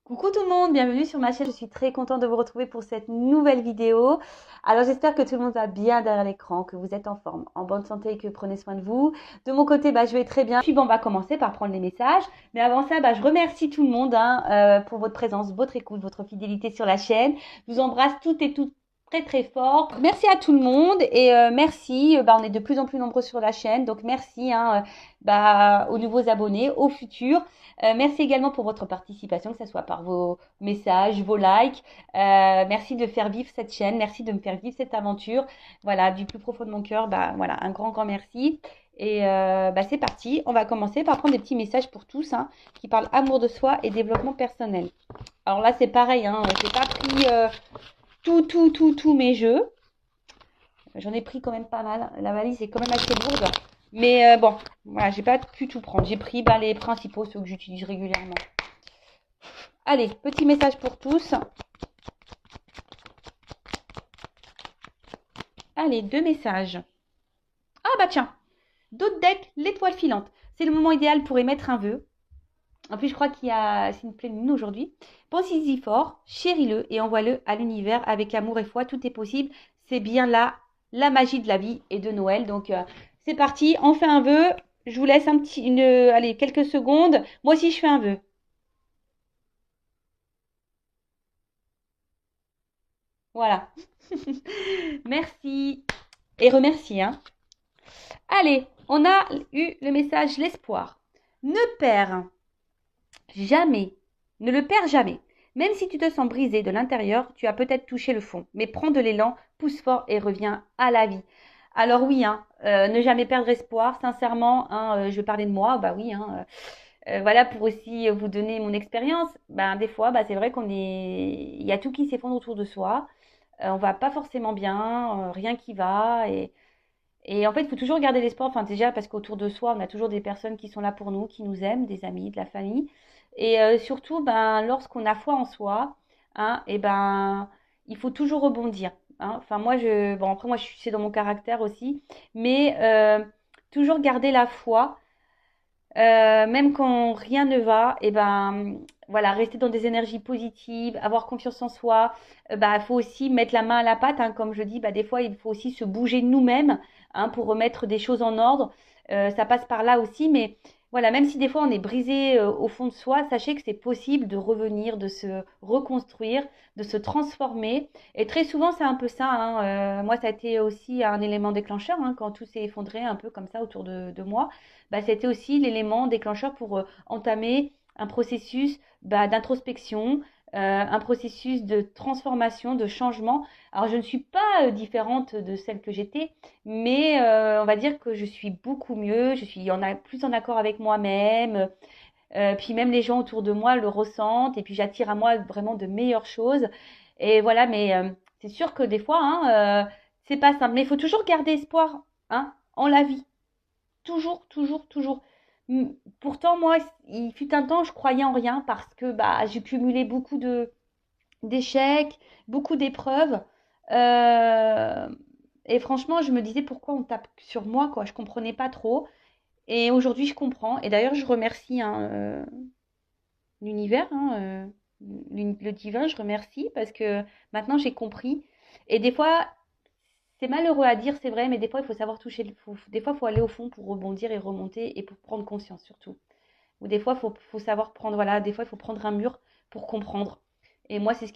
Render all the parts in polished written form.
Coucou tout le monde, bienvenue sur ma chaîne. Je suis très contente de vous retrouver pour cette nouvelle vidéo. Alors j'espère que tout le monde va bien derrière l'écran, que vous êtes en forme, en bonne santé et que vous prenez soin de vous. De mon côté, je vais très bien. Puis on va commencer par prendre les messages. Mais avant ça, je remercie tout le monde pour votre présence, votre écoute, votre fidélité sur la chaîne. Je vous embrasse toutes et toutes très très fort. Merci à tout le monde et merci. On est de plus en plus nombreux sur la chaîne, donc merci aux nouveaux abonnés, aux futurs. Merci également pour votre participation, que ce soit par vos messages, vos likes. Merci de faire vivre cette chaîne, merci de me faire vivre cette aventure. Voilà, du plus profond de mon cœur, voilà, un grand, grand merci. Et c'est parti, on va commencer par prendre des petits messages pour tous qui parlent amour de soi et développement personnel. Alors là, c'est pareil, j'ai pas pris tous mes jeux. J'en ai pris quand même pas mal. La valise est quand même assez lourde. Mais bon, voilà, j'ai pas pu tout prendre. J'ai pris les principaux, ceux que j'utilise régulièrement. Allez, petit message pour tous. Allez, 2 messages. Ah tiens, d'autres decks, l'étoile filante. C'est le moment idéal pour émettre un vœu. En plus, je crois c'est une pleine lune aujourd'hui. Pensez-y fort, chéris-le et envoie-le à l'univers avec amour et foi. Tout est possible. C'est bien là la magie de la vie et de Noël. Donc, c'est parti. On fait un vœu. Je vous laisse allez, quelques secondes. Moi aussi, je fais un vœu. Voilà. Merci. Et remercie, Allez, on a eu le message l'espoir. Ne perds jamais, ne le perds jamais. Même si tu te sens brisé de l'intérieur, tu as peut-être touché le fond. Mais prends de l'élan, pousse fort et reviens à la vie. Alors oui, ne jamais perdre espoir. Sincèrement, je vais parler de moi. Oui, voilà pour aussi vous donner mon expérience. Des fois, c'est vrai il y a tout qui s'effondre autour de soi. On va pas forcément bien, rien qui va. Et en fait, il faut toujours garder l'espoir. Enfin, déjà, parce qu'autour de soi, on a toujours des personnes qui sont là pour nous, qui nous aiment, des amis, de la famille. Et surtout, lorsqu'on a foi en soi, il faut toujours rebondir. Enfin, bon, après, c'est dans mon caractère aussi, mais toujours garder la foi, même quand rien ne va, voilà, rester dans des énergies positives, avoir confiance en soi. Il faut aussi mettre la main à la pâte, comme je dis. Des fois, il faut aussi se bouger nous-mêmes, pour remettre des choses en ordre. Ça passe par là aussi, mais voilà, même si des fois on est brisé au fond de soi, sachez que c'est possible de revenir, de se reconstruire, de se transformer. Et très souvent, c'est un peu ça. Moi, ça a été aussi un élément déclencheur quand tout s'est effondré un peu comme ça autour de moi. C'était aussi l'élément déclencheur pour entamer un processus d'introspection, un processus de transformation, de changement. Alors, je ne suis pas différente de celle que j'étais, mais on va dire que je suis beaucoup mieux, je suis plus en accord avec moi-même, puis même les gens autour de moi le ressentent, et puis j'attire à moi vraiment de meilleures choses. Et voilà, mais c'est sûr que des fois, c'est pas simple, mais il faut toujours garder espoir en la vie. Toujours, toujours, toujours. Pourtant, moi, il fut un temps, je croyais en rien parce que j'ai cumulé beaucoup d'échecs, beaucoup d'épreuves. Euh, et franchement, je me disais pourquoi on tape sur moi, quoi. Je comprenais pas trop. Et aujourd'hui, je comprends. Et d'ailleurs, je remercie l'univers, le divin, je remercie parce que maintenant j'ai compris. Et des fois, c'est malheureux à dire, c'est vrai, mais des fois, il faut savoir toucher des fois, il faut aller au fond pour rebondir et remonter et pour prendre conscience surtout. Ou des fois, faut savoir prendre, voilà, des fois, il faut prendre un mur pour comprendre. Et moi, c'est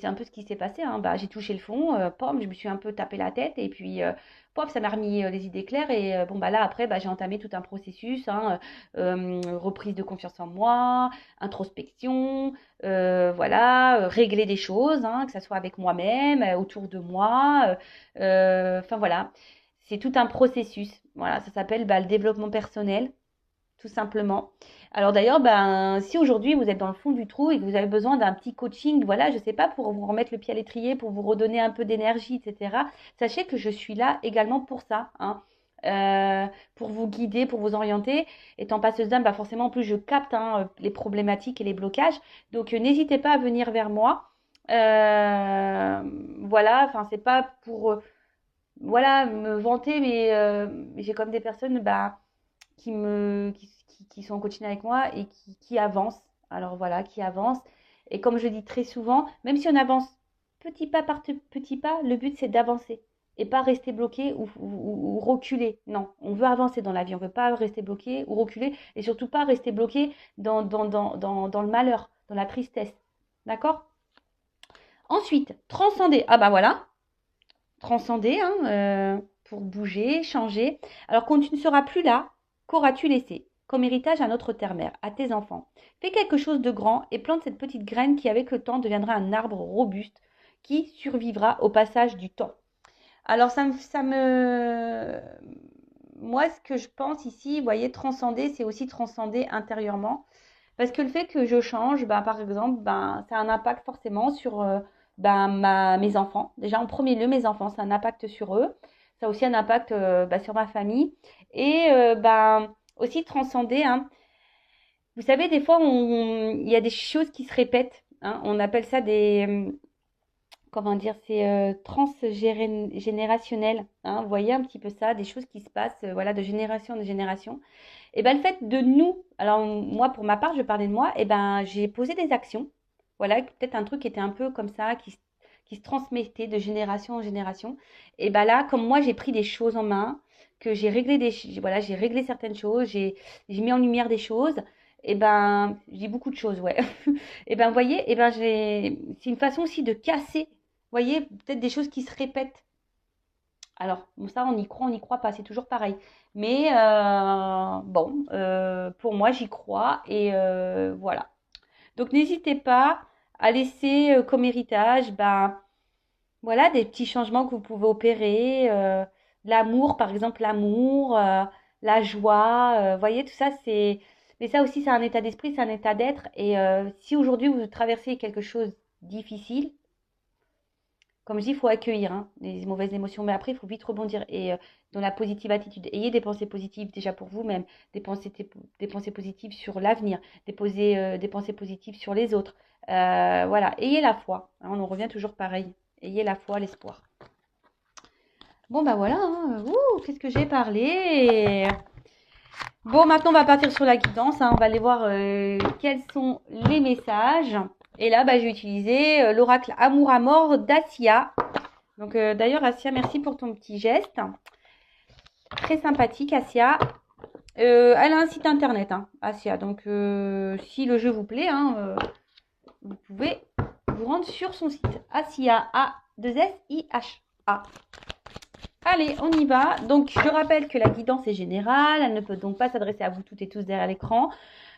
un peu ce qui s'est passé. J'ai touché le fond, pom, je me suis un peu tapé la tête et puis, pop, ça m'a remis les idées claires. Et là, après, j'ai entamé tout un processus, reprise de confiance en moi, introspection, voilà, régler des choses, que ce soit avec moi-même, autour de moi. Enfin, voilà, c'est tout un processus. Voilà, ça s'appelle le développement personnel tout simplement. Alors d'ailleurs, si aujourd'hui vous êtes dans le fond du trou et que vous avez besoin d'un petit coaching, voilà, je sais pas, pour vous remettre le pied à l'étrier, pour vous redonner un peu d'énergie, etc., sachez que je suis là également pour ça, pour vous guider, pour vous orienter. Étant passeuse d'âme, forcément, en plus, je capte les problématiques et les blocages. Donc, n'hésitez pas à venir vers moi. Voilà, enfin, c'est pas pour, voilà, me vanter, mais j'ai comme des personnes, qui sont en coaching avec moi et qui avancent. Alors voilà, qui avancent. Et comme je dis très souvent, même si on avance petit pas par petit pas, le but c'est d'avancer et pas rester bloqué ou reculer. Non, on veut avancer dans la vie, on ne veut pas rester bloqué ou reculer et surtout pas rester bloqué dans le malheur, dans la tristesse. D'accord? Ensuite, transcender. Ah bah voilà, transcender pour bouger, changer. Alors quand tu ne seras plus là, qu'auras-tu laissé comme héritage à notre terre-mère, à tes enfants? Fais quelque chose de grand et plante cette petite graine qui avec le temps deviendra un arbre robuste qui survivra au passage du temps. Alors moi ce que je pense ici, vous voyez, transcender, c'est aussi transcender intérieurement. Parce que le fait que je change, ben, par exemple, ben, ça a un impact forcément sur ben, mes enfants. Déjà, en premier lieu, mes enfants, ça a un impact sur eux. Ça a aussi un impact ben, sur ma famille. Et ben, aussi transcender. Hein. Vous savez, des fois, il y a des choses qui se répètent. Hein. On appelle ça comment dire, c'est transgénérationnel. Hein. Vous voyez un petit peu ça, des choses qui se passent voilà, de génération en génération. Et ben le fait de nous, alors moi pour ma part, je parlais de moi, et ben j'ai posé des actions. Voilà, peut-être un truc qui était un peu comme ça, qui se transmettait de génération en génération. Et ben là, comme moi j'ai pris des choses en main, que j'ai réglé voilà, j'ai réglé certaines choses, j'ai mis en lumière des choses. Et ben, je dis beaucoup de choses, ouais. Et ben, vous voyez, et ben, c'est une façon aussi de casser, vous voyez, peut-être des choses qui se répètent. Alors, bon, ça, on n'y croit pas, c'est toujours pareil. Mais bon, pour moi, j'y crois et voilà. Donc, n'hésitez pas à laisser comme héritage, ben, voilà, des petits changements que vous pouvez opérer. L'amour, par exemple, l'amour, la joie, vous voyez, tout ça, c'est... Mais ça aussi, c'est un état d'esprit, c'est un état d'être. Et si aujourd'hui, vous traversez quelque chose de difficile, comme je dis, il faut accueillir hein, les mauvaises émotions, mais après, il faut vite rebondir et dans la positive attitude. Ayez des pensées positives déjà pour vous-même, des pensées positives sur l'avenir, des pensées positives sur les autres. Voilà, ayez la foi. Hein, on en revient toujours pareil. Ayez la foi, l'espoir. Bon, bah voilà. Hein. Ouh, qu'est-ce que j'ai parlé? Bon, maintenant, on va partir sur la guidance. Hein. On va aller voir quels sont les messages. Et là, bah, j'ai utilisé l'oracle Amour à mort d'Assia. Donc d'ailleurs, Assia, merci pour ton petit geste. Très sympathique, Assia. Elle a un site internet, hein, Assia. Donc si le jeu vous plaît, hein, vous pouvez vous rendre sur son site. Assia, A-2-S-I-H-A. Allez, on y va. Donc je rappelle que la guidance est générale. Elle ne peut donc pas s'adresser à vous toutes et tous derrière l'écran.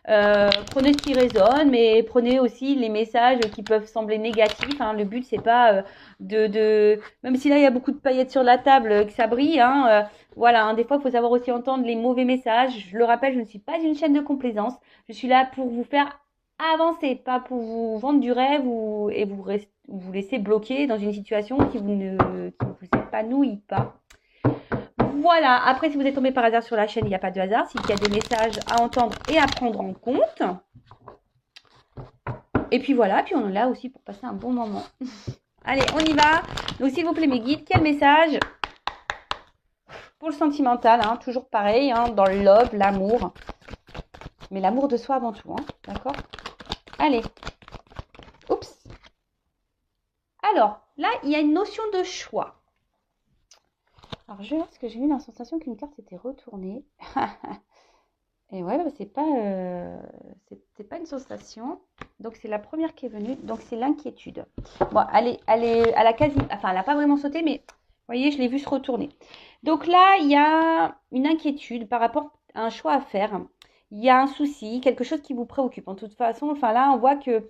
Prenez ce qui résonne, mais prenez aussi les messages qui peuvent sembler négatifs. Hein. Le but, c'est pas même si là, il y a beaucoup de paillettes sur la table, que ça brille. Hein, voilà, hein, des fois, il faut savoir aussi entendre les mauvais messages. Je le rappelle, je ne suis pas une chaîne de complaisance. Je suis là pour vous faire avancer, pas pour vous vendre du rêve et vous laisser bloquer dans une situation qui vous épanouit pas. Voilà, après si vous êtes tombé par hasard sur la chaîne, il n'y a pas de hasard, c'est qu'il y a des messages à entendre et à prendre en compte. Et puis voilà, puis on est là aussi pour passer un bon moment. Allez, on y va. Donc s'il vous plaît mes guides, quel message pour le sentimental, hein, toujours pareil, hein, dans le love, l'amour. Mais l'amour de soi avant tout, hein, d'accord? Allez. Oups. Alors, là, il y a une notion de choix. Alors, je vais voir parce que j'ai eu la sensation qu'une carte s'était retournée. Et ouais, bah, c'est pas une sensation. Donc, c'est la première qui est venue. Donc, c'est l'inquiétude. Bon, elle a quasi... Enfin, elle n'a pas vraiment sauté, mais vous voyez, je l'ai vue se retourner. Donc là, il y a une inquiétude par rapport à un choix à faire. Il y a un souci, quelque chose qui vous préoccupe. En toute façon, enfin là, on voit que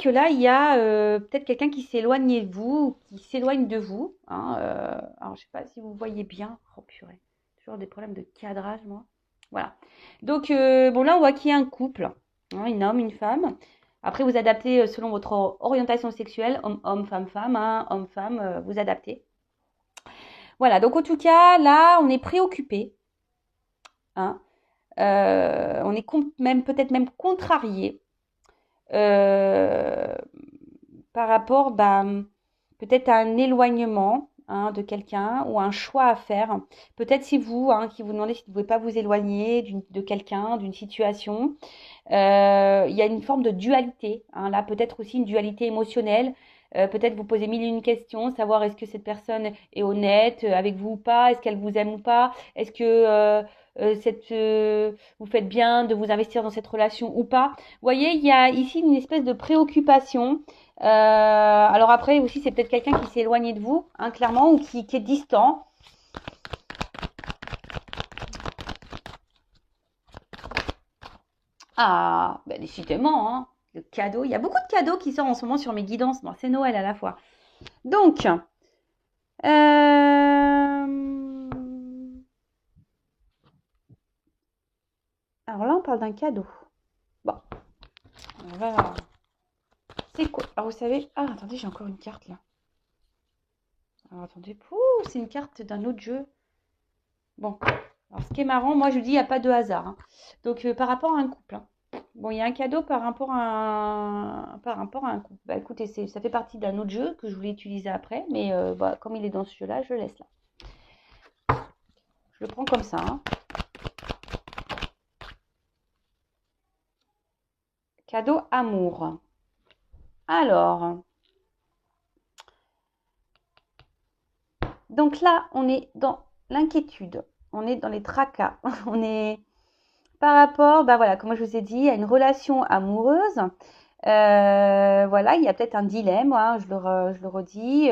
là, il y a peut-être quelqu'un qui s'éloigne de vous, qui s'éloigne de vous. Hein, alors, je ne sais pas si vous voyez bien. Oh purée, toujours des problèmes de cadrage, moi. Voilà. Donc, bon, là, on voit qu'il y a un couple, hein, un homme, une femme. Après, vous adaptez selon votre orientation sexuelle, homme-homme, femme-femme, hein, homme-femme, vous adaptez. Voilà, donc en tout cas, là, on est préoccupé. Hein, on est même peut-être même contrarié. Par rapport peut-être à un éloignement hein, de quelqu'un ou un choix à faire. Peut-être si vous, hein, qui vous demandez si vous ne pouvez pas vous éloigner de quelqu'un, d'une situation. Il y a une forme de dualité, hein, là, peut-être aussi une dualité émotionnelle. Peut-être vous posez mille et une questions, savoir est-ce que cette personne est honnête avec vous ou pas, est-ce qu'elle vous aime ou pas, est-ce que vous faites bien de vous investir dans cette relation ou pas. Vous voyez, il y a ici une espèce de préoccupation. Alors après aussi, c'est peut-être quelqu'un qui s'est éloigné de vous, hein, clairement, ou qui est distant. Ah, ben décidément, hein, le cadeau. Il y a beaucoup de cadeaux qui sortent en ce moment sur mes guidances. Bon, c'est Noël à la fois. Donc, alors là, on parle d'un cadeau. Bon, on va. C'est quoi? Alors, vous savez. Ah, attendez, j'ai encore une carte là. Alors, attendez. Pouh, c'est une carte d'un autre jeu. Bon, alors ce qui est marrant, moi je dis il n'y a pas de hasard, hein. Donc, par rapport à un couple, hein. Bon, il y a un cadeau par rapport à un couple. Bah écoutez, ça fait partie d'un autre jeu que je voulais utiliser après, mais bah, comme il est dans ce jeu-là, je le laisse là. Je le prends comme ça, hein. Cadeau amour. Alors, donc là, on est dans l'inquiétude, on est dans les tracas, on est par rapport, bah voilà, comme je vous ai dit, à une relation amoureuse. Voilà, il y a peut-être un dilemme, hein, je le redis.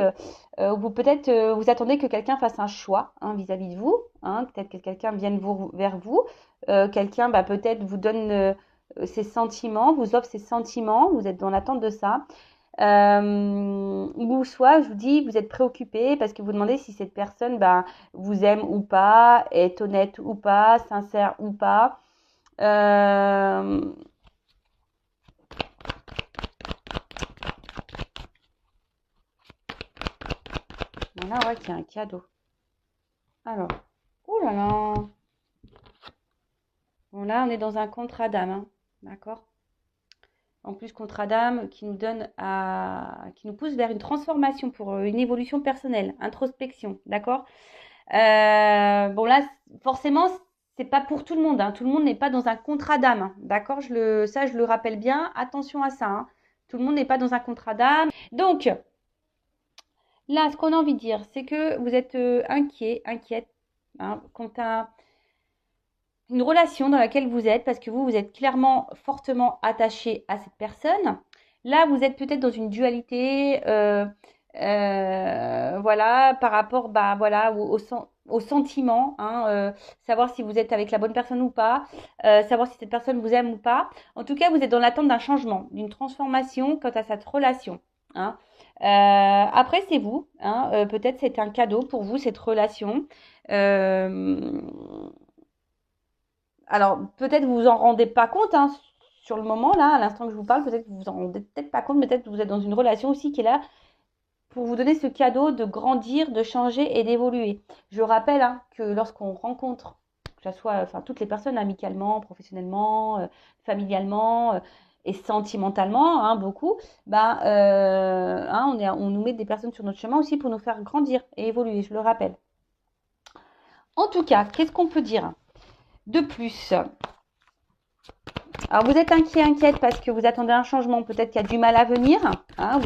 Vous peut-être vous attendez que quelqu'un fasse un choix, hein, vis-à-vis de vous, hein, peut-être que quelqu'un vienne vers vous, quelqu'un bah, peut-être vous donne ses sentiments, vous offre ses sentiments, vous êtes dans l'attente de ça. Ou soit, je vous dis, vous êtes préoccupé parce que vous demandez si cette personne bah, vous aime ou pas, est honnête ou pas, sincère ou pas. Voilà, ouais, qu'il y a un cadeau. Alors, oh là là. Bon, là, on est dans un contrat d'âme, hein, d'accord? En plus, contrat d'âme qui nous pousse vers une transformation pour une évolution personnelle, introspection, d'accord? Bon, là, forcément, c'est pas pour tout le monde, hein. Tout le monde n'est pas dans un contrat d'âme, hein, d'accord? Ça, je le rappelle bien. Attention à ça, hein. Tout le monde n'est pas dans un contrat d'âme. Donc, là, ce qu'on a envie de dire, c'est que vous êtes inquiète, hein, quant à une relation dans laquelle vous êtes, parce que vous êtes clairement fortement attaché à cette personne. Là, vous êtes peut-être dans une dualité, voilà, par rapport, bah, voilà, au sentiment, hein, savoir si vous êtes avec la bonne personne ou pas, savoir si cette personne vous aime ou pas. En tout cas, vous êtes dans l'attente d'un changement, d'une transformation quant à cette relation, hein. Après, c'est vous, hein, peut-être c'est un cadeau pour vous, cette relation. Euh, alors, peut-être vous vous en rendez pas compte, hein, sur le moment, là, à l'instant que je vous parle, peut-être que vous vous en rendez peut-être pas compte, peut-être que vous êtes dans une relation aussi qui est là pour vous donner ce cadeau de grandir, de changer et d'évoluer. Je rappelle, hein, que lorsqu'on rencontre, que ce soit enfin, toutes les personnes amicalement, professionnellement, familialement et sentimentalement, hein, beaucoup, bah, hein, on nous met des personnes sur notre chemin aussi pour nous faire grandir et évoluer, je le rappelle. En tout cas, qu'est-ce qu'on peut dire de plus? Alors, vous êtes inquiète parce que vous attendez un changement, peut-être qu'il y a du mal à venir, hein,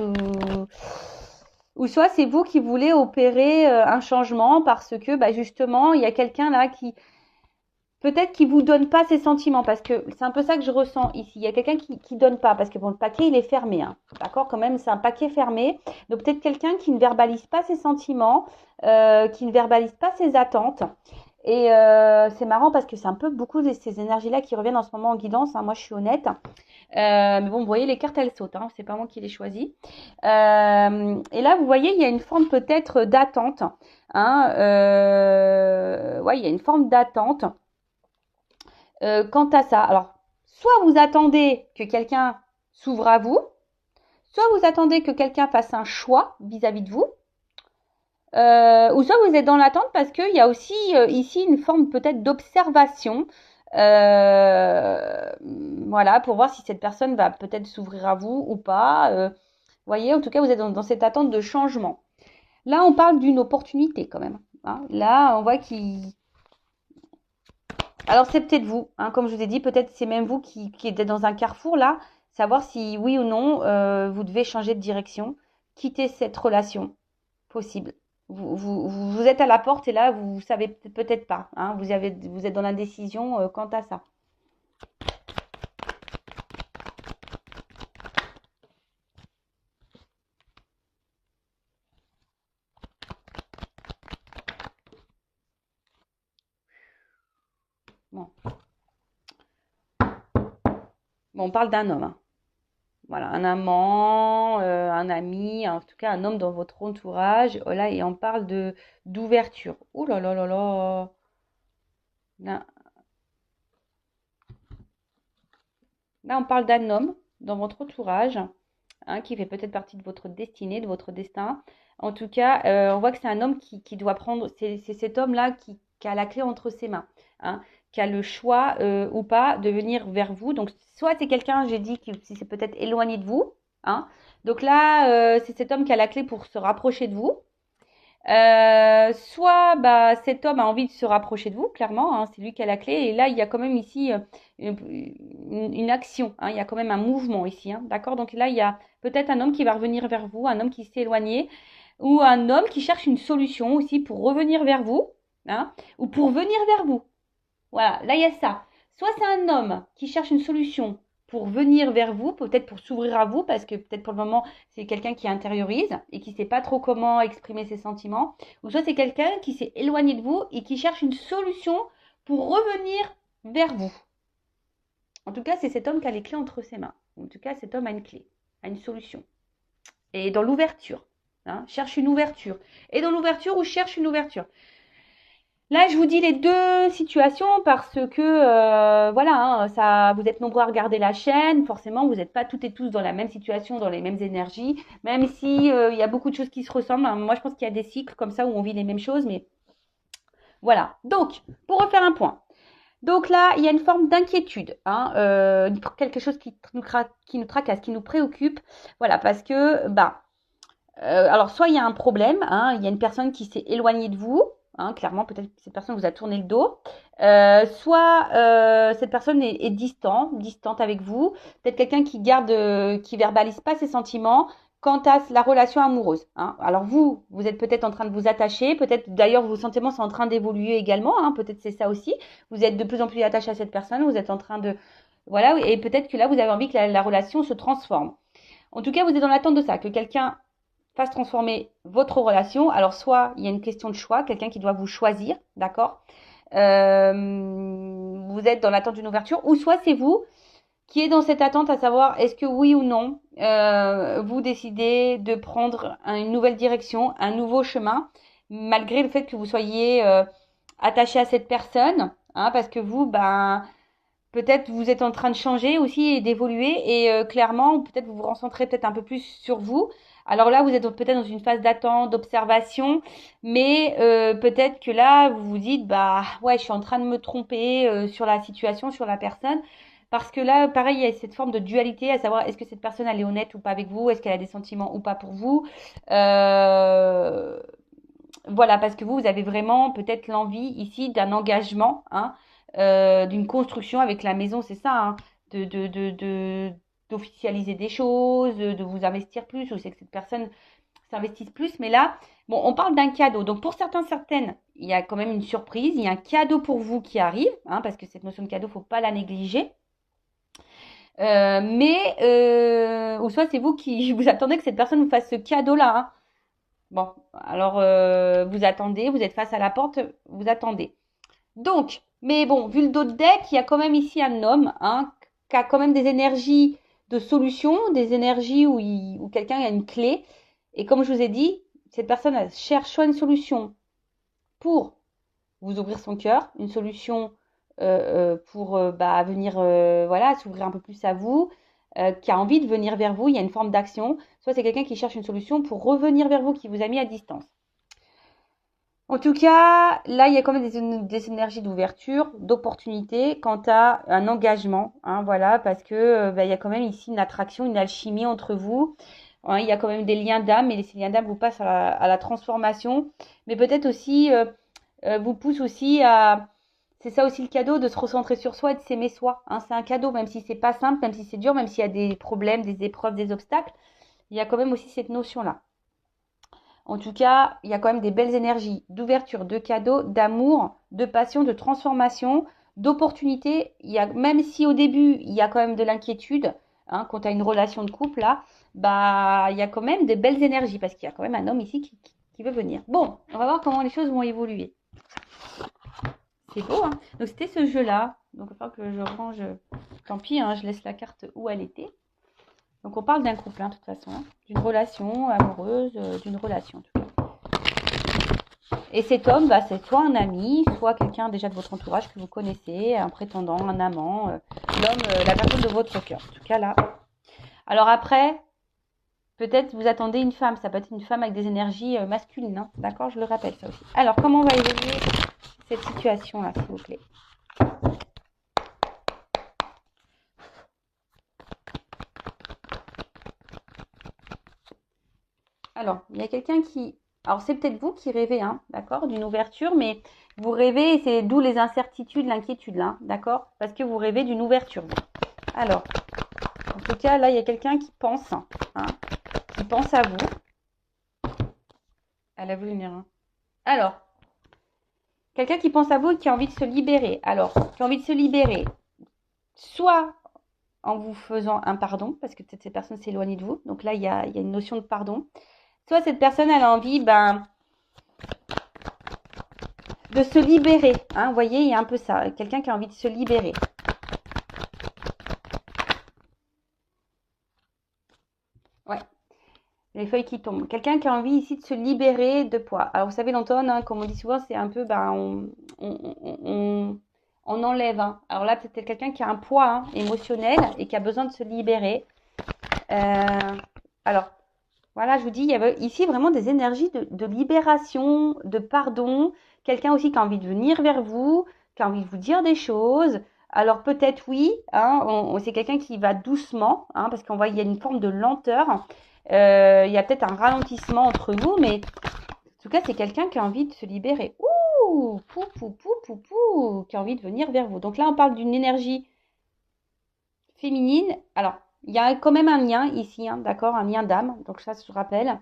ou soit c'est vous qui voulez opérer un changement parce que bah, justement, il y a quelqu'un là qui peut-être qui vous donne pas ses sentiments, parce que c'est un peu ça que je ressens ici. Il y a quelqu'un qui donne pas, parce que bon, le paquet il est fermé, hein, d'accord, quand même, c'est un paquet fermé. Donc peut-être quelqu'un qui ne verbalise pas ses sentiments, qui ne verbalise pas ses attentes. Et c'est marrant parce que c'est un peu beaucoup de ces énergies-là qui reviennent en ce moment en guidance, hein. Moi, je suis honnête. Mais bon, vous voyez, les cartes, elles sautent, hein. C'est pas moi qui les choisis. Et là, vous voyez, il y a une forme peut-être d'attente, hein. Ouais, il y a une forme d'attente quant à ça. Alors, soit vous attendez que quelqu'un s'ouvre à vous, soit vous attendez que quelqu'un fasse un choix vis-à-vis de vous, ou soit vous êtes dans l'attente parce qu'il y a aussi ici une forme peut-être d'observation, euh, voilà, pour voir si cette personne va peut-être s'ouvrir à vous ou pas. Voyez, en tout cas, vous êtes dans cette attente de changement. Là, on parle d'une opportunité quand même. Hein. Là, on voit qu'il... Alors, c'est peut-être vous, hein, comme je vous ai dit, peut-être c'est même vous qui êtes dans un carrefour là, savoir si oui ou non vous devez changer de direction, quitter cette relation possible. Vous êtes à la porte et là, vous savez peut-être pas. Hein, vous êtes dans l'indécision quant à ça. Bon, bon on parle d'un homme. Hein. Voilà, un amant, un ami, en tout cas un homme dans votre entourage. Oh là, et on parle de d'ouverture. Ouh là là là là. Là, là, on parle d'un homme dans votre entourage, hein, qui fait peut-être partie de votre destinée, de votre destin. En tout cas, on voit que c'est un homme qui doit prendre, c'est cet homme-là qui a la clé entre ses mains, hein, qui a le choix ou pas de venir vers vous. Donc, soit c'est quelqu'un, j'ai dit, qui si c'est peut-être éloigné de vous, hein. Donc là, c'est cet homme qui a la clé pour se rapprocher de vous. Soit bah, cet homme a envie de se rapprocher de vous, clairement, hein, c'est lui qui a la clé. Et là, il y a quand même ici une action, hein, il y a quand même un mouvement ici, hein, d'accord? Donc là, il y a peut-être un homme qui va revenir vers vous, un homme qui s'est éloigné, ou un homme qui cherche une solution aussi pour revenir vers vous, hein, ou pour venir vers vous. Voilà, là il y a ça. Soit c'est un homme qui cherche une solution pour venir vers vous, peut-être pour s'ouvrir à vous, parce que peut-être pour le moment c'est quelqu'un qui intériorise et qui ne sait pas trop comment exprimer ses sentiments, ou soit c'est quelqu'un qui s'est éloigné de vous et qui cherche une solution pour revenir vers vous. En tout cas, c'est cet homme qui a les clés entre ses mains. En tout cas, cet homme a une clé, a une solution. Et dans l'ouverture, hein, cherche une ouverture. Et dans l'ouverture ou cherche une ouverture. Là, je vous dis les deux situations parce que voilà, hein, ça, vous êtes nombreux à regarder la chaîne. Forcément, vous n'êtes pas toutes et tous dans la même situation, dans les mêmes énergies. Même si il y a beaucoup de choses qui se ressemblent. Hein. Moi, je pense qu'il y a des cycles comme ça où on vit les mêmes choses, mais voilà. Donc, pour refaire un point. Donc là, il y a une forme d'inquiétude, hein, quelque chose qui nous tracasse, qui nous préoccupe. Voilà, parce que bah alors, soit il y a un problème, hein, il y a une personne qui s'est éloignée de vous, hein, clairement, peut-être que cette personne vous a tourné le dos, soit cette personne est distante avec vous, peut-être quelqu'un qui garde, qui verbalise pas ses sentiments quant à la relation amoureuse. Hein. Alors vous êtes peut-être en train de vous attacher, peut-être d'ailleurs vos sentiments sont en train d'évoluer également, hein, peut-être c'est ça aussi. Vous êtes de plus en plus attaché à cette personne, vous êtes en train de, voilà, et peut-être que là vous avez envie que la relation se transforme. En tout cas, vous êtes dans l'attente de ça, que quelqu'un fasse transformer votre relation. Alors, soit il y a une question de choix, quelqu'un qui doit vous choisir, d'accord vous êtes dans l'attente d'une ouverture, ou soit c'est vous qui êtes dans cette attente à savoir est-ce que oui ou non, vous décidez de prendre une nouvelle direction, un nouveau chemin, malgré le fait que vous soyez attaché à cette personne, hein, parce que vous, ben, peut-être vous êtes en train de changer aussi et d'évoluer et clairement, peut-être vous vous concentrez peut-être un peu plus sur vous. Alors là, vous êtes peut-être dans une phase d'attente, d'observation, mais peut-être que là, vous vous dites, bah ouais, je suis en train de me tromper sur la situation, sur la personne. Parce que là, pareil, il y a cette forme de dualité, à savoir est-ce que cette personne elle est honnête ou pas avec vous, est-ce qu'elle a des sentiments ou pas pour vous. Euh, voilà, parce que vous avez vraiment peut-être l'envie ici d'un engagement, hein, d'une construction avec la maison, c'est ça, hein, d'officialiser des choses, de vous investir plus, ou c'est que cette personne s'investisse plus. Mais là, bon, on parle d'un cadeau. Donc pour certaines, il y a quand même une surprise, il y a un cadeau pour vous qui arrive, hein, parce que cette notion de cadeau, faut pas la négliger. Ou soit c'est vous qui vous attendez que cette personne vous fasse ce cadeau-là, hein. Bon, alors vous attendez, vous êtes face à la porte, vous attendez. Donc, mais bon, vu le dos de deck, il y a quand même ici un homme, hein, qui a quand même des énergies de solution, des énergies où quelqu'un a une clé. Et comme je vous ai dit, cette personne elle cherche soit une solution pour vous ouvrir son cœur, une solution pour bah, venir voilà, s'ouvrir un peu plus à vous, qui a envie de venir vers vous, il y a une forme d'action, soit c'est quelqu'un qui cherche une solution pour revenir vers vous, qui vous a mis à distance. En tout cas, là, il y a quand même des énergies d'ouverture, d'opportunité quant à un engagement, hein, voilà, parce que bah, il y a quand même ici une attraction, une alchimie entre vous. Hein, il y a quand même des liens d'âme, et ces liens d'âme vous passent à la transformation. Mais peut-être aussi, vous pousse aussi à... C'est ça aussi le cadeau, de se recentrer sur soi et de s'aimer soi. Hein. C'est un cadeau, même si c'est pas simple, même si c'est dur, même s'il y a des problèmes, des épreuves, des obstacles. Il y a quand même aussi cette notion-là. En tout cas, il y a quand même des belles énergies d'ouverture, de cadeaux, d'amour, de passion, de transformation, d'opportunité. Même si au début, il y a quand même de l'inquiétude, hein, quand tu as une relation de couple, là, bah, il y a quand même des belles énergies, parce qu'il y a quand même un homme ici qui veut venir. Bon, on va voir comment les choses vont évoluer. C'est beau, hein. Donc, c'était ce jeu-là. Donc, il va falloir que je range. Tant pis, hein, je laisse la carte où elle était. Donc, on parle d'un couple, hein, de toute façon. Hein, d'une relation amoureuse, d'une relation, en tout cas. Et cet homme, bah, c'est soit un ami, soit quelqu'un déjà de votre entourage que vous connaissez, un prétendant, un amant, l'homme, la personne de votre cœur. En tout cas, là. Alors après, peut-être vous attendez une femme. Ça peut être une femme avec des énergies masculines. Hein. D'accord, je le rappelle, ça aussi. Alors, comment on va évoluer cette situation-là, s'il vous plaît? Alors, il y a quelqu'un qui... Alors, c'est peut-être vous qui rêvez, hein, d'accord, d'une ouverture, mais vous rêvez, et c'est d'où les incertitudes, l'inquiétude, là, d'accord? Parce que vous rêvez d'une ouverture. Alors, en tout cas, là, il y a quelqu'un qui pense, hein, qui pense à vous. Elle a voulu venir, hein. Alors, quelqu'un qui pense à vous et qui a envie de se libérer. Alors, qui a envie de se libérer, soit en vous faisant un pardon, parce que peut-être cette personne s'est éloignée de vous. Donc là, il y a une notion de pardon. Soit cette personne, elle a envie, de se libérer. Hein, vous voyez, il y a un peu ça. Quelqu'un qui a envie de se libérer. Ouais, les feuilles qui tombent. Quelqu'un qui a envie ici de se libérer de poids. Alors, vous savez, l'automne, hein, comme on dit souvent, c'est un peu, on enlève. Hein. Alors là, peut-être quelqu'un qui a un poids, hein, émotionnel et qui a besoin de se libérer. Alors, voilà, je vous dis, il y avait ici vraiment des énergies de libération, de pardon. Quelqu'un aussi qui a envie de venir vers vous, qui a envie de vous dire des choses. Alors peut-être oui, hein, c'est quelqu'un qui va doucement, hein, parce qu'on voit qu'il y a une forme de lenteur. Il y a peut-être un ralentissement entre vous, mais en tout cas, c'est quelqu'un qui a envie de se libérer. Ouh, pou, pou, pou, pou, pou, qui a envie de venir vers vous. Donc là, on parle d'une énergie féminine. Alors, il y a quand même un lien ici, hein, d'accord, un lien d'âme. Donc ça, je rappelle.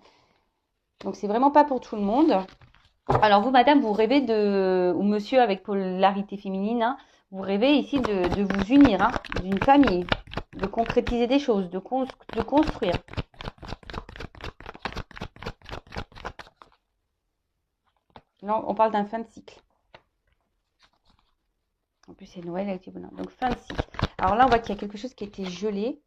Donc c'est vraiment pas pour tout le monde. Alors vous, madame, vous rêvez ou monsieur avec polarité féminine, hein, vous rêvez ici de vous unir, hein, d'une famille, de concrétiser des choses, de construire. Là, on parle d'un fin de cycle. En plus, c'est Noël avec du bonheur. Donc fin de cycle. Alors là, on voit qu'il y a quelque chose qui a été gelé.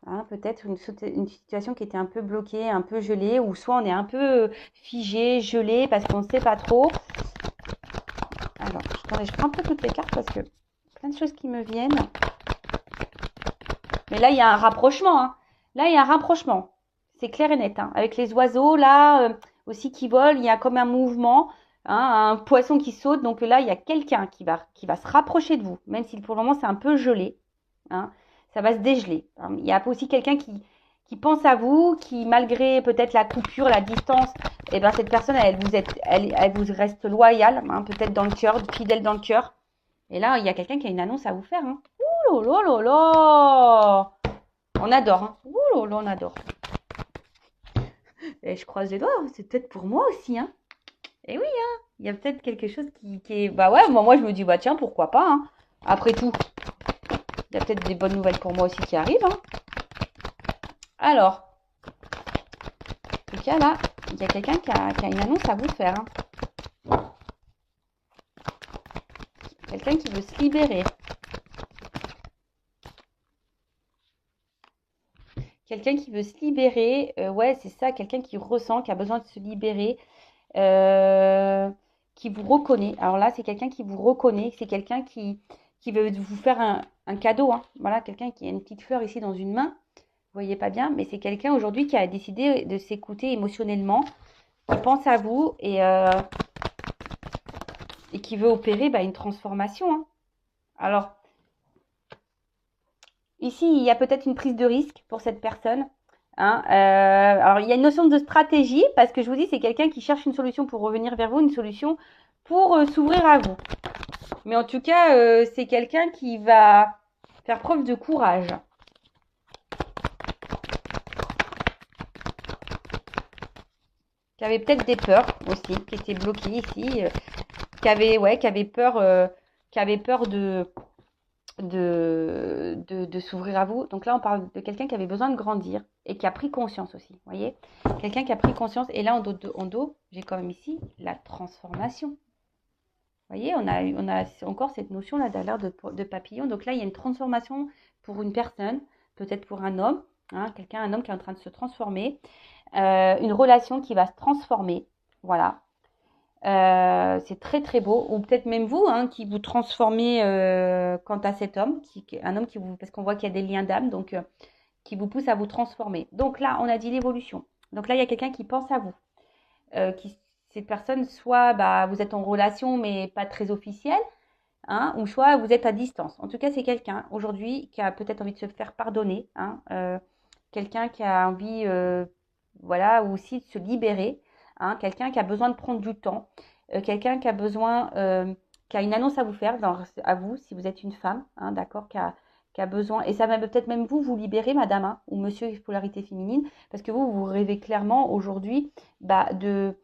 Hein, peut-être une situation qui était un peu bloquée, un peu gelée, ou soit on est un peu figé, gelé, parce qu'on ne sait pas trop. Alors, attendez, je prends un peu toutes les cartes parce que plein de choses qui me viennent. Mais là, il y a un rapprochement. Hein. Là, il y a un rapprochement. C'est clair et net. Hein. Avec les oiseaux, là, aussi qui volent, il y a comme un mouvement, hein, un poisson qui saute. Donc là, il y a quelqu'un qui va se rapprocher de vous, même si pour le moment, c'est un peu gelé. Hein. Ça va se dégeler. Hein. Il y a aussi quelqu'un qui pense à vous, qui malgré peut-être la coupure, la distance, eh ben, cette personne, elle vous reste loyale, hein, peut-être dans le cœur, fidèle dans le cœur. Et là, il y a quelqu'un qui a une annonce à vous faire. Hein. Ouh là là là là! On adore. Hein. Ouh là là, on adore. Et je croise les doigts, c'est peut-être pour moi aussi. Hein. Et oui, hein, il y a peut-être quelque chose qui est... Bah ouais, moi je me dis, bah tiens, pourquoi pas. Hein. Après tout, il y a peut-être des bonnes nouvelles pour moi aussi qui arrivent. Hein. Alors, en tout cas là, il y a quelqu'un qui a une annonce à vous faire. Hein. Quelqu'un qui veut se libérer. Quelqu'un qui veut se libérer, ouais, c'est ça, quelqu'un qui ressent, qui a besoin de se libérer, qui vous reconnaît. Alors là, c'est quelqu'un qui vous reconnaît, c'est quelqu'un qui veut vous faire un cadeau. Hein. Voilà, quelqu'un qui a une petite fleur ici dans une main. Vous voyez pas bien, mais c'est quelqu'un aujourd'hui qui a décidé de s'écouter émotionnellement, qui pense à vous et qui veut opérer une transformation. Hein. Alors, ici, il y a peut-être une prise de risque pour cette personne. Hein. Alors, il y a une notion de stratégie parce que je vous dis, c'est quelqu'un qui cherche une solution pour revenir vers vous, une solution pour s'ouvrir à vous. Mais en tout cas, c'est quelqu'un qui va faire preuve de courage. Qui avait peut-être des peurs aussi, qui étaient bloquées ici, qui avait peur de s'ouvrir à vous. Donc là, on parle de quelqu'un qui avait besoin de grandir et qui a pris conscience aussi. Vous voyez, quelqu'un qui a pris conscience. Et là, en dos, j'ai quand même ici la transformation. Vous voyez, on a encore cette notion-là d'aller de papillon. Donc là, il y a une transformation pour une personne, peut-être pour un homme, hein, un homme qui est en train de se transformer, une relation qui va se transformer. Voilà. C'est très très beau. Ou peut-être même vous, hein, qui vous transformez quant à cet homme, un homme qui vous, parce qu'on voit qu'il y a des liens d'âme, donc qui vous pousse à vous transformer. Donc là, on a dit l'évolution. Donc là, il y a quelqu'un qui pense à vous, qui cette personne, soit bah, vous êtes en relation mais pas très officielle, hein, ou soit vous êtes à distance. En tout cas, c'est quelqu'un aujourd'hui qui a peut-être envie de se faire pardonner, hein, quelqu'un qui a envie, voilà, aussi de se libérer, hein, quelqu'un qui a besoin de prendre du temps, quelqu'un qui a besoin, qui a une annonce à vous faire, à vous, si vous êtes une femme, hein, d'accord, qui a besoin, et ça va peut-être même vous libérer, madame, hein, ou monsieur polarité féminine, parce que vous rêvez clairement aujourd'hui bah, de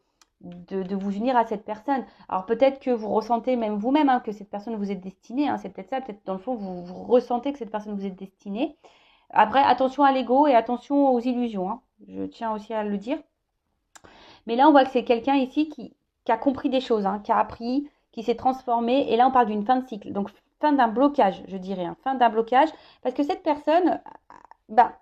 vous unir à cette personne. Alors peut-être que vous ressentez même vous-même, hein, que cette personne vous est destinée, hein, c'est peut-être ça, peut-être dans le fond vous ressentez que cette personne vous est destinée. Après, attention à l'ego et attention aux illusions, hein. Je tiens aussi à le dire. Mais là, on voit que c'est quelqu'un ici qui a compris des choses, hein, qui a appris, qui s'est transformé. Et là, on parle d'une fin de cycle. Donc, fin d'un blocage, je dirais. Hein, fin d'un blocage. Parce que cette personne, bah,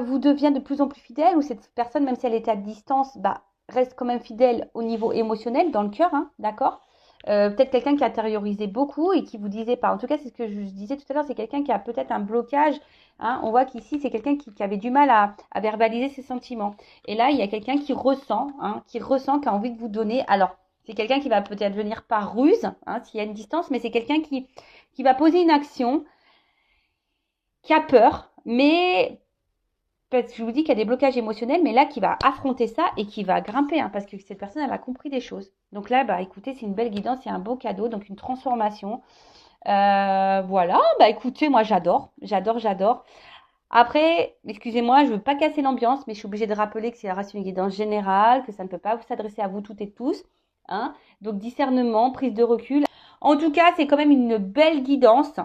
vous devient de plus en plus fidèle. Ou cette personne, même si elle est à distance, bah, reste quand même fidèle au niveau émotionnel, dans le cœur, hein, d'accord. Peut-être quelqu'un qui a intériorisé beaucoup et qui vous disait pas. En tout cas, c'est ce que je disais tout à l'heure, c'est quelqu'un qui a peut-être un blocage. Hein. On voit qu'ici, c'est quelqu'un qui avait du mal à verbaliser ses sentiments. Et là, il y a quelqu'un qui ressent, hein, qui a envie de vous donner. Alors, c'est quelqu'un qui va peut-être venir par ruse, hein, s'il y a une distance, mais c'est quelqu'un qui va poser une action, qui a peur, mais parce que je vous dis qu'il y a des blocages émotionnels, mais là, qui va affronter ça et qui va grimper, hein, parce que cette personne, elle a compris des choses. Donc là, bah, écoutez, c'est une belle guidance, c'est un beau cadeau, donc une transformation. Voilà, bah écoutez, moi j'adore, j'adore, j'adore. Après, excusez-moi, je veux pas casser l'ambiance, mais je suis obligée de rappeler que c'est reste une guidance générale, que ça ne peut pas s'adresser à vous toutes et tous. Hein. Donc discernement, prise de recul. En tout cas, c'est quand même une belle guidance.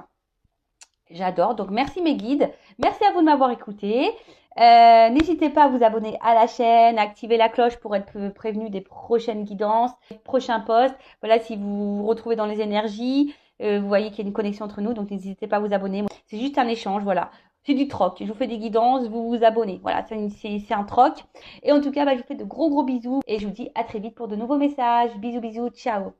J'adore. Donc, merci mes guides. Merci à vous de m'avoir écouté. N'hésitez pas à vous abonner à la chaîne, à activer la cloche pour être prévenu des prochaines guidances, des prochains posts. Voilà, si vous vous retrouvez dans les énergies, vous voyez qu'il y a une connexion entre nous. Donc, n'hésitez pas à vous abonner. C'est juste un échange. Voilà. C'est du troc. Je vous fais des guidances, vous vous abonnez. Voilà, c'est un troc. Et en tout cas, bah, je vous fais de gros bisous. Et je vous dis à très vite pour de nouveaux messages. Bisous, bisous. Ciao.